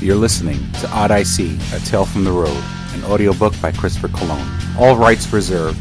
You're listening to Odyssey, A Tale from the Road, an audiobook by Christopher Cologne. All rights reserved.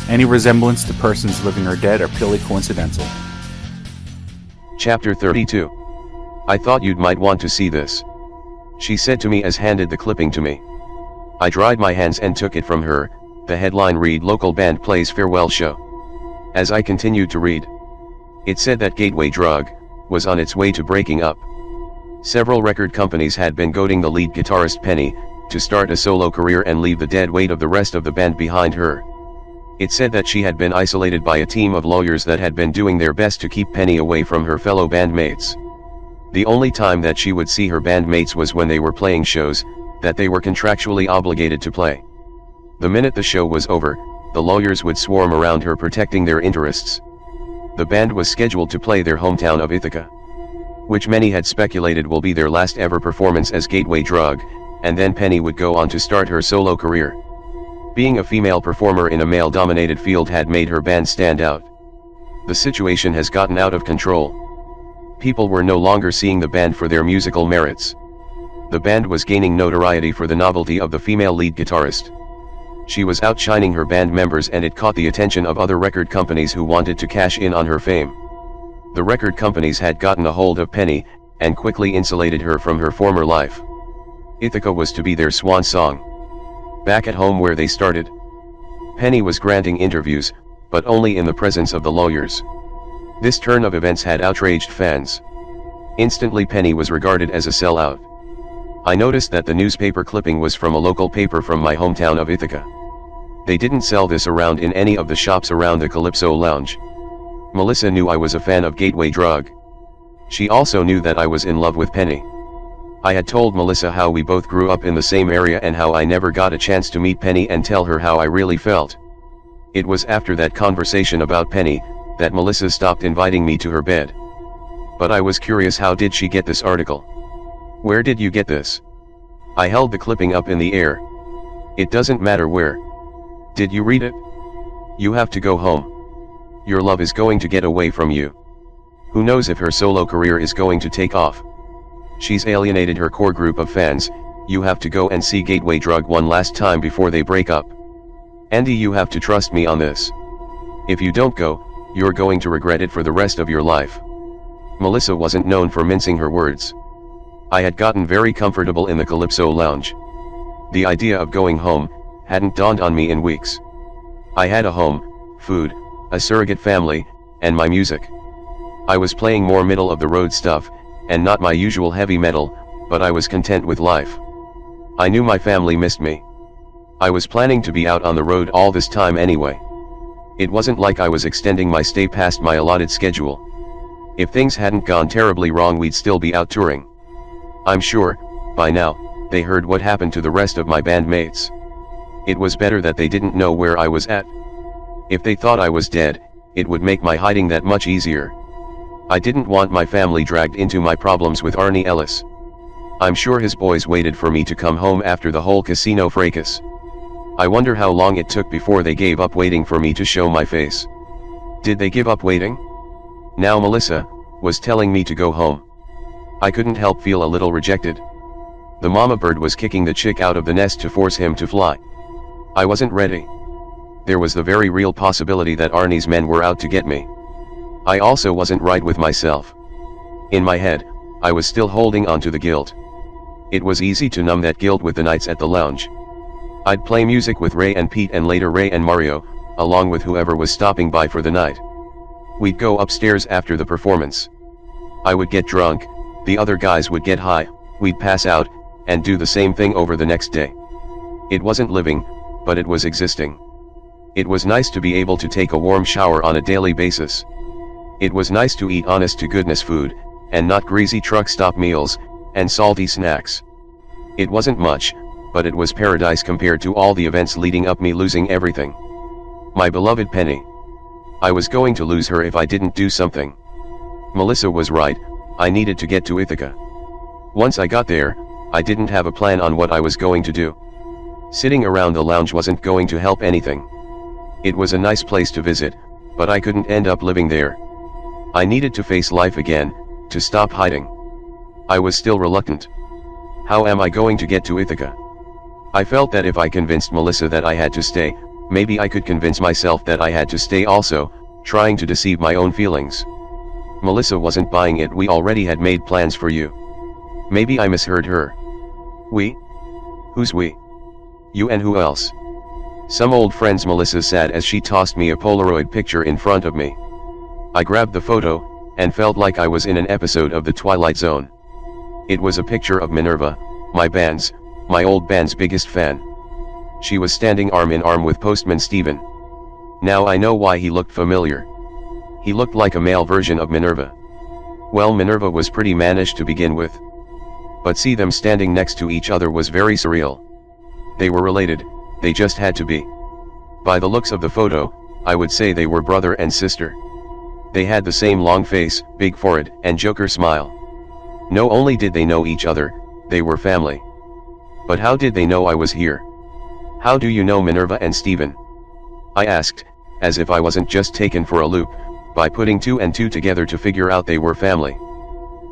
Any resemblance to persons living or dead are purely coincidental. Chapter 32. I thought you might want to see this, she said to me as handed the clipping to me. I dried my hands and took it from her. The headline read, "Local band plays farewell show." As I continued to read, it said that Gateway Drug was on its way to breaking up. Several record companies had been goading the lead guitarist Penny to start a solo career and leave the dead weight of the rest of the band behind her. It said that she had been isolated by a team of lawyers that had been doing their best to keep Penny away from her fellow bandmates. The only time that she would see her bandmates was when they were playing shows that they were contractually obligated to play. The minute the show was over, the lawyers would swarm around her protecting their interests. The band was scheduled to play their hometown of Ithaca, which many had speculated will be their last ever performance as Gateway Drug, and then Penny would go on to start her solo career. Being a female performer in a male-dominated field had made her band stand out. The situation has gotten out of control. People were no longer seeing the band for their musical merits. The band was gaining notoriety for the novelty of the female lead guitarist. She was outshining her band members, and it caught the attention of other record companies who wanted to cash in on her fame. The record companies had gotten a hold of Penny, and quickly insulated her from her former life. Ithaca was to be their swan song. Back at home where they started, Penny was granting interviews, but only in the presence of the lawyers. This turn of events had outraged fans. Instantly Penny was regarded as a sellout. I noticed that the newspaper clipping was from a local paper from my hometown of Ithaca. They didn't sell this around in any of the shops around the Calypso Lounge. Melissa knew I was a fan of Gateway Drug. She also knew that I was in love with Penny. I had told Melissa how we both grew up in the same area and how I never got a chance to meet Penny and tell her how I really felt. It was after that conversation about Penny that Melissa stopped inviting me to her bed. But I was curious, how did she get this article? Where did you get this? I held the clipping up in the air. It doesn't matter where. Did you read it? You have to go home. Your love is going to get away from you. Who knows if her solo career is going to take off. She's alienated her core group of fans. You have to go and see Gateway Drug one last time before they break up. Andy, you have to trust me on this. If you don't go, you're going to regret it for the rest of your life. Melissa wasn't known for mincing her words. I had gotten very comfortable in the Calypso Lounge. The idea of going home hadn't dawned on me in weeks. I had a home, food, a surrogate family, and my music. I was playing more middle-of-the-road stuff, and not my usual heavy metal, but I was content with life. I knew my family missed me. I was planning to be out on the road all this time anyway. It wasn't like I was extending my stay past my allotted schedule. If things hadn't gone terribly wrong, we'd still be out touring. I'm sure, by now, they heard what happened to the rest of my bandmates. It was better that they didn't know where I was at. If they thought I was dead, it would make my hiding that much easier. I didn't want my family dragged into my problems with Arnie Ellis. I'm sure his boys waited for me to come home after the whole casino fracas. I wonder how long it took before they gave up waiting for me to show my face. Did they give up waiting? Now Melissa was telling me to go home. I couldn't help feel a little rejected. The mama bird was kicking the chick out of the nest to force him to fly. I wasn't ready. There was the very real possibility that Arnie's men were out to get me. I also wasn't right with myself. In my head, I was still holding on to the guilt. It was easy to numb that guilt with the nights at the lounge. I'd play music with Ray and Pete, and later Ray and Mario, along with whoever was stopping by for the night. We'd go upstairs after the performance. I would get drunk, the other guys would get high, we'd pass out, and do the same thing over the next day. It wasn't living, but it was existing. It was nice to be able to take a warm shower on a daily basis. It was nice to eat honest-to-goodness food, and not greasy truck stop meals, and salty snacks. It wasn't much, but it was paradise compared to all the events leading up me losing everything. My beloved Penny. I was going to lose her if I didn't do something. Melissa was right, I needed to get to Ithaca. Once I got there, I didn't have a plan on what I was going to do. Sitting around the lounge wasn't going to help anything. It was a nice place to visit, but I couldn't end up living there. I needed to face life again, to stop hiding. I was still reluctant. How am I going to get to Ithaca? I felt that if I convinced Melissa that I had to stay, maybe I could convince myself that I had to stay also, trying to deceive my own feelings. Melissa wasn't buying it. We already had made plans for you. Maybe I misheard her. We? Who's we? You and who else? Some old friends, Melissa said as she tossed me a Polaroid picture in front of me. I grabbed the photo, and felt like I was in an episode of The Twilight Zone. It was a picture of Minerva, my old band's biggest fan. She was standing arm in arm with Postman Stephen. Now I know why he looked familiar. He looked like a male version of Minerva. Well, Minerva was pretty mannish to begin with. But see them standing next to each other was very surreal. They were related, they just had to be. By the looks of the photo, I would say they were brother and sister. They had the same long face, big forehead, and Joker smile. No only did they know each other, they were family. But how did they know I was here? How do you know Minerva and Stephen? I asked, as if I wasn't just taken for a loop, by putting 2 and 2 together to figure out they were family.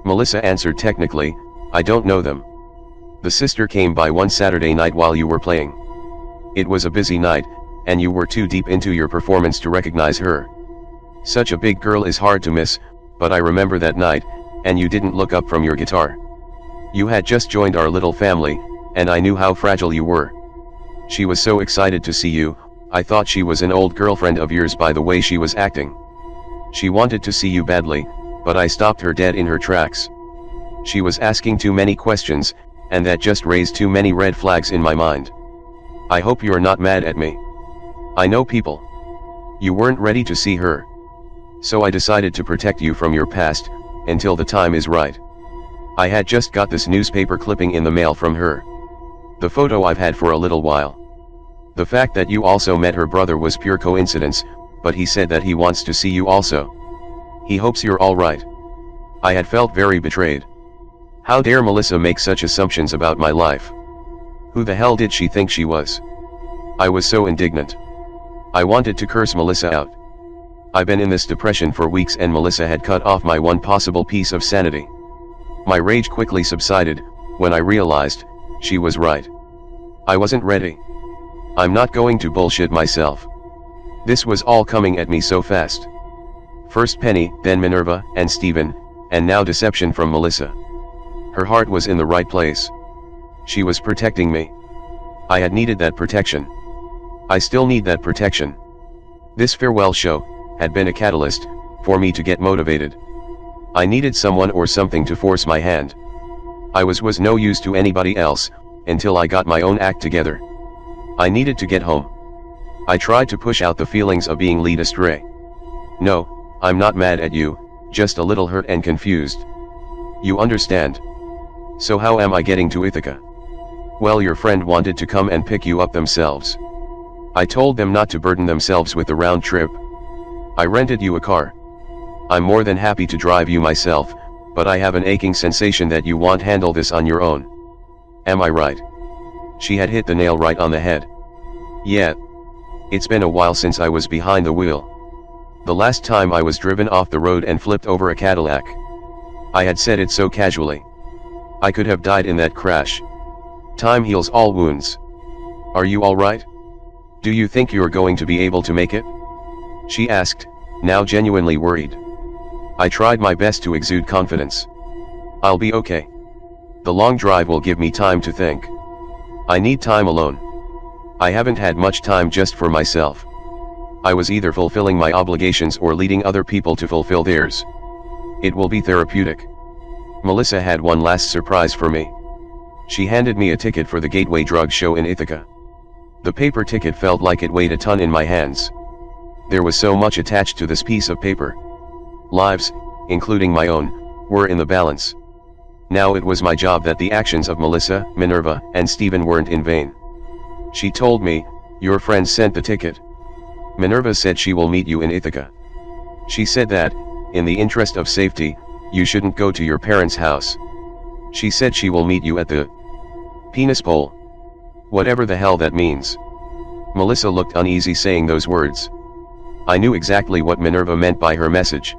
Melissa answered, technically, I don't know them. The sister came by one Saturday night while you were playing. It was a busy night, and you were too deep into your performance to recognize her. Such a big girl is hard to miss, but I remember that night, and you didn't look up from your guitar. You had just joined our little family, and I knew how fragile you were. She was so excited to see you, I thought she was an old girlfriend of yours by the way she was acting. She wanted to see you badly, but I stopped her dead in her tracks. She was asking too many questions, and that just raised too many red flags in my mind. I hope you're not mad at me. I know people. You weren't ready to see her. So I decided to protect you from your past, until the time is right. I had just got this newspaper clipping in the mail from her. The photo I've had for a little while. The fact that you also met her brother was pure coincidence, but he said that he wants to see you also. He hopes you're alright. I had felt very betrayed. How dare Melissa make such assumptions about my life? Who the hell did she think she was? I was so indignant. I wanted to curse Melissa out. I've been in this depression for weeks and Melissa had cut off my one possible piece of sanity. My rage quickly subsided, when I realized, she was right. I wasn't ready. I'm not going to bullshit myself. This was all coming at me so fast. First Penny, then Minerva, and Stephen, and now deception from Melissa. Her heart was in the right place. She was protecting me. I had needed that protection. I still need that protection. This farewell show had been a catalyst for me to get motivated. I needed someone or something to force my hand. I was no use to anybody else, until I got my own act together. I needed to get home. I tried to push out the feelings of being led astray. No, I'm not mad at you, just a little hurt and confused. You understand? So how am I getting to Ithaca? Well, your friend wanted to come and pick you up themselves. I told them not to burden themselves with the round trip. I rented you a car. I'm more than happy to drive you myself, but I have an aching sensation that you won't handle this on your own. Am I right? She had hit the nail right on the head. Yeah. It's been a while since I was behind the wheel. The last time I was driven off the road and flipped over a Cadillac. I had said it so casually. I could have died in that crash. Time heals all wounds. Are you alright? Do you think you're going to be able to make it? She asked, now genuinely worried. I tried my best to exude confidence. I'll be okay. The long drive will give me time to think. I need time alone. I haven't had much time just for myself. I was either fulfilling my obligations or leading other people to fulfill theirs. It will be therapeutic. Melissa had one last surprise for me. She handed me a ticket for the Gateway Drug Show in Ithaca. The paper ticket felt like it weighed a ton in my hands. There was so much attached to this piece of paper. Lives, including my own, were in the balance. Now it was my job that the actions of Melissa, Minerva, and Stephen weren't in vain. She told me, your friends sent the ticket. Minerva said she will meet you in Ithaca. She said that, in the interest of safety, you shouldn't go to your parents' house. She said she will meet you at the penis pole. Whatever the hell that means. Melissa looked uneasy saying those words. I knew exactly what Minerva meant by her message.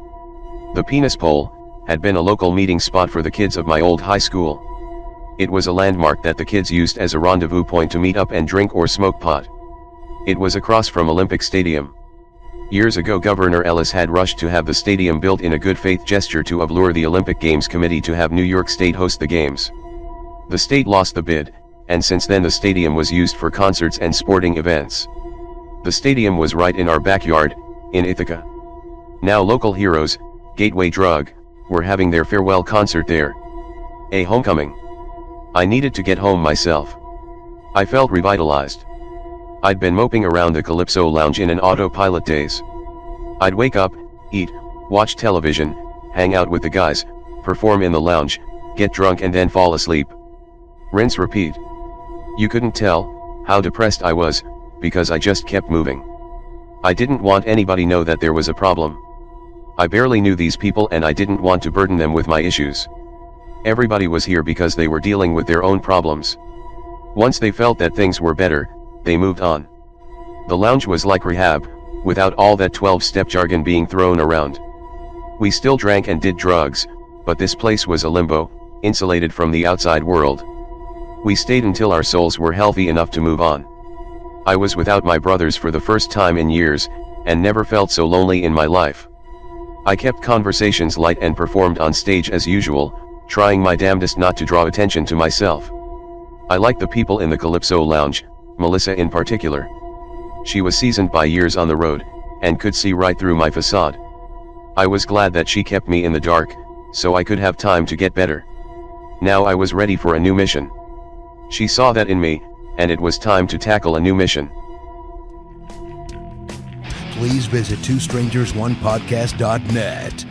The penis pole had been a local meeting spot for the kids of my old high school. It was a landmark that the kids used as a rendezvous point to meet up and drink or smoke pot. It was across from Olympic Stadium. Years ago Governor Ellis had rushed to have the stadium built in a good faith gesture to allure the Olympic Games Committee to have New York State host the games. The state lost the bid, and since then the stadium was used for concerts and sporting events. The stadium was right in our backyard, in Ithaca. Now local heroes, Gateway Drug, were having their farewell concert there. A homecoming. I needed to get home myself. I felt revitalized. I'd been moping around the Calypso Lounge in an autopilot days. I'd wake up, eat, watch television, hang out with the guys, perform in the lounge, get drunk and then fall asleep. Rinse repeat. You couldn't tell how depressed I was, because I just kept moving. I didn't want anybody know that there was a problem. I barely knew these people and I didn't want to burden them with my issues. Everybody was here because they were dealing with their own problems. Once they felt that things were better, they moved on. The lounge was like rehab, without all that 12-step jargon being thrown around. We still drank and did drugs, but this place was a limbo, insulated from the outside world. We stayed until our souls were healthy enough to move on. I was without my brothers for the first time in years, and never felt so lonely in my life. I kept conversations light and performed on stage as usual, trying my damnedest not to draw attention to myself. I liked the people in the Calypso Lounge, Melissa in particular. She was seasoned by years on the road, and could see right through my facade. I was glad that she kept me in the dark, so I could have time to get better. Now I was ready for a new mission. She saw that in me, and it was time to tackle a new mission. Please visit twostrangersonePodcast.net.